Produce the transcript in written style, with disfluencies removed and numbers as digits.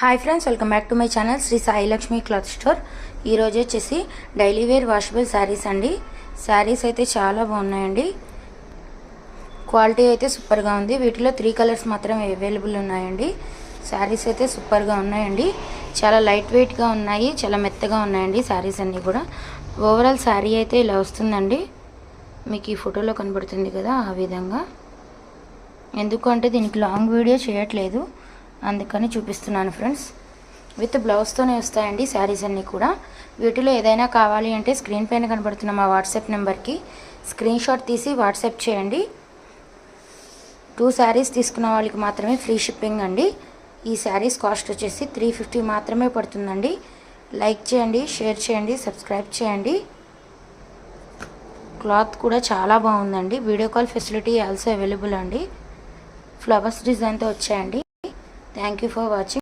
Hi friends, welcome back to my channel Shri Sai Lakshmi cloth store. ఈరోజు వచ్చేసి daily wear washable saris అండి. శారీస్ అయితే చాలా బాగున్నాయండి. క్వాలిటీ అయితే సూపర్గా ఉంది. వీటిలో 3 కలర్స్ మాత్రమే అవైలబుల్ ఉన్నాయండి. శారీస్ అయితే సూపర్గా ఉన్నాయండి. చాలా లైట్ వెయిట్గా ఉన్నాయి, చాలా మెత్తగా ఉన్నాయండి శారీస్ అన్నీ కూడా. ఓవరాల్ శారీ అయితే ఇలా వస్తుందండి. మీకు ఈ ఫోటోలో కనబడుతుంది కదా, ఆ విధంగా. ఎందుకంటే దీనికి లాంగ్ వీడియో చేయట్లేదు, అందుకని చూపిస్తున్నాను ఫ్రెండ్స్. విత్ బ్లౌజ్తోనే వస్తాయండి శారీస్ అన్నీ కూడా. వీటిలో ఏదైనా కావాలి అంటే స్క్రీన్ పైన కనబడుతున్న మా వాట్సాప్ నెంబర్కి స్క్రీన్ షాట్ తీసి వాట్సాప్ చేయండి. 2 శారీస్ తీసుకున్న వాళ్ళకి మాత్రమే ఫ్రీ షిప్పింగ్ అండి. ఈ శారీస్ కాస్ట్ వచ్చేసి 350 మాత్రమే పడుతుందండి. లైక్ చేయండి, షేర్ చేయండి, సబ్స్క్రైబ్ చేయండి. క్లాత్ కూడా చాలా బాగుందండి. Video call facility also available అండి. ఫ్లవర్స్ డిజైన్తో వచ్చాయండి. Thank you for watching.